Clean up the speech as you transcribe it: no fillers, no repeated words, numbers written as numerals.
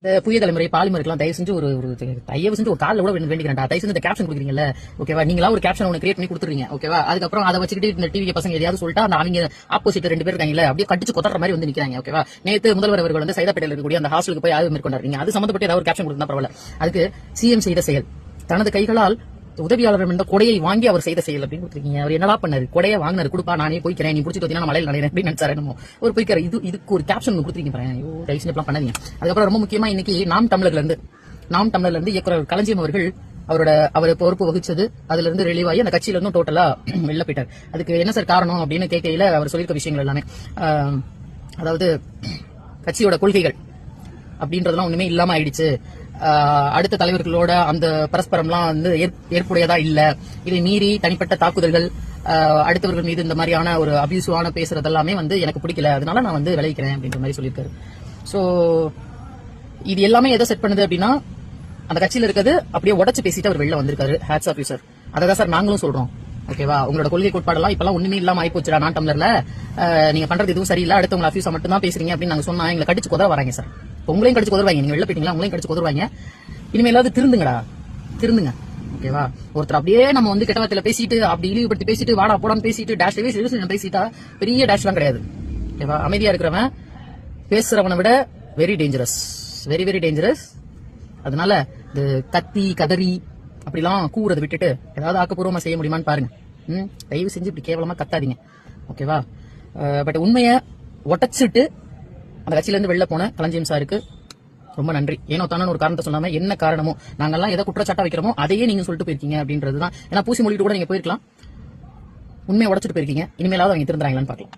இந்த புதிய தலைமுறை பாலிமருக்குலாம் தயவு செஞ்சு தயவு செஞ்சு ஒரு காலில் கூட வேண்டிக்கிறேன்டா. தயவு செஞ்சு இந்த கேப்ஷன் கொடுக்குறீங்கல்ல, ஓகேவா? நீங்களா ஒரு கேப்ஷன் ஒன்று கிரியேட் பண்ணி கொடுத்துருங்க, ஓகேவா? அதுக்கப்புறம் அதை வச்சுக்கிட்டு இந்த டிவி பசங்க எதையாவது சொல்லிட்டா அந்த அவங்க ஆப்போசிட் 2 பேர் இருக்காங்கல்ல, அப்படியே கடிச்சு கொத்தற மாதிரி வந்து நிக்கிறாங்க, ஓகேவா? நேற்று முதல்வர் அவர்கள் வந்து சைதாப்பேட்டையில் இருக்கக்கூடிய அந்த ஹாஸ்டலுக்கு போய் ஆய்வு மேற்கொண்டாருங்க. அது சம்பந்தப்பட்ட ஏதாவது ஒரு கேப்ஷன் கொடுத்தா பரவாயில்ல. அதுக்கு சிஎம் செய்த செயல், தனது கைகளால் உதவியாளர் இந்த கொடையை வாங்கி அவர் செய்த செயல் அப்படின்னு கொடுத்துருக்கீங்க. அவர் என்னடா பண்ணாரு? கொடையை வாங்கினாரு, கொடுப்பா நானே போய்க்கிறேன், நீ பிடிச்சி பார்த்தீங்கன்னா மலையில் நினைறேன் அப்படின்னு நினைச்சாரு. என்னமோ ஒரு போய்க்காரு. இதுக்கு ஒரு கேப்ஷன் கொடுத்துருக்கீங்க பாருங்க. ஐயோ, டைஸ்லாம் பண்ணாதீங்க. அதுக்கப்புறம் ரொம்ப முக்கியமா இன்னைக்கு நாம் தமிழர்ல இருந்து இயக்குனர் களஞ்சியம் அவர்கள் அவர் பொறுப்பு வகிச்சது, அதுல இருந்து ரிலீவ் ஆகி அந்த கட்சியில இருந்தும் டோட்டலா வெளில போயிட்டார். அதுக்கு என்ன சார் காரணம் அப்படின்னு கேட்கையில அவர் சொல்லியிருக்க விஷயங்கள் எல்லாமே, அதாவது கட்சியோட கொள்கைகள் அப்படின்றதெல்லாம் ஒண்ணுமே இல்லாம ஆயிடுச்சு. அடுத்த தலைவர்களோட அந்த பரஸ்பரம்லாம் வந்து ஏற்புடையதா இல்ல. இதை மீறி தனிப்பட்ட தாக்குதல்கள், அடுத்தவர்கள் மீது இந்த மாதிரியான ஒரு அபியூசிவான பேசுறது எல்லாமே வந்து எனக்கு பிடிக்கல, அதனால நான் வந்து விளைவிக்கிறேன் அப்படின்ற மாதிரி சொல்லியிருக்காரு. சோ இது எல்லாமே எதை செட் பண்ணுது அப்படின்னா, அந்த கட்சியில இருக்கிறது அப்படியே உடச்சு பேசிட்டு அவர் வெளில வந்திருக்காரு. Hats off you sir. அதான் சார் நாங்களும் சொல்றோம், ஓகேவா? உங்களோட கொள்கை கோட்பாடெல்லாம் இப்பெல்லாம் ஒண்ணுமே இல்லாம ஆயிப்போச்சுடா நான் டம்ளர்ல. நீங்க பண்றது எதுவும் சரியில்லை, அடுத்தவங்க அபியூஸா மட்டும் தான் பேசுறீங்க அப்படின்னு நாங்க சொன்னா எங்களை கடிச்சு கொதற வராங்க சார். உங்களையும் கடிச்சு கொதருவாங்க, நீங்க வெளில போயிட்டீங்களா உங்களையும் கடிச்சு கொதருவாங்க. இனிமேலாவது திருந்துங்கடா, திருந்துங்க, ஓகேவா? ஒருத்தர் அப்படியே நம்ம வந்து கெட்ட வார்த்தையில பேசிட்டு அப்படி இழிவுபடுத்தி பேசிட்டு வாடா போடான்னு பேசிட்டு டேஷ்லவே பேசிட்டா பெரிய டேஷ்லாம் கிடையாது, ஓகேவா? அமைதியா இருக்கிறவன் பேசுறவனை விட very dangerous, very very dangerous. அதனால இந்த கத்தி கதறி அப்படிலாம் கூறதை விட்டுட்டு ஏதாவது ஆக்கப்பூர்வமா செய்ய முடியுமான்னு பாருங்க. தயவு செஞ்சு இப்படி கேவலமா கத்தாதீங்க, ஓகேவா? பட் உண்மையை ஒட்டச்சிட்டு அந்த கட்சியில இருந்து வெளில போன களஞ்சியம் சாருக்கு ரொம்ப நன்றி. ஏனோ தானே ஒரு காரணத்தை சொல்லாம என்ன காரணமோ நாங்கெல்லாம் எதை குற்றச்சாட்டா வைக்கிறோமோ அதையே நீங்க சொல்லிட்டு போயிருக்கீங்க அப்படின்றதுதான். ஏன்னா பூசி மொழிட்டு கூட நீங்க போயிருக்கலாம், உண்மையை உடச்சிட்டு போயிருக்கீங்க. இனிமேலாவது அவங்க திருந்துறாங்களான்னு பாக்கலாம்.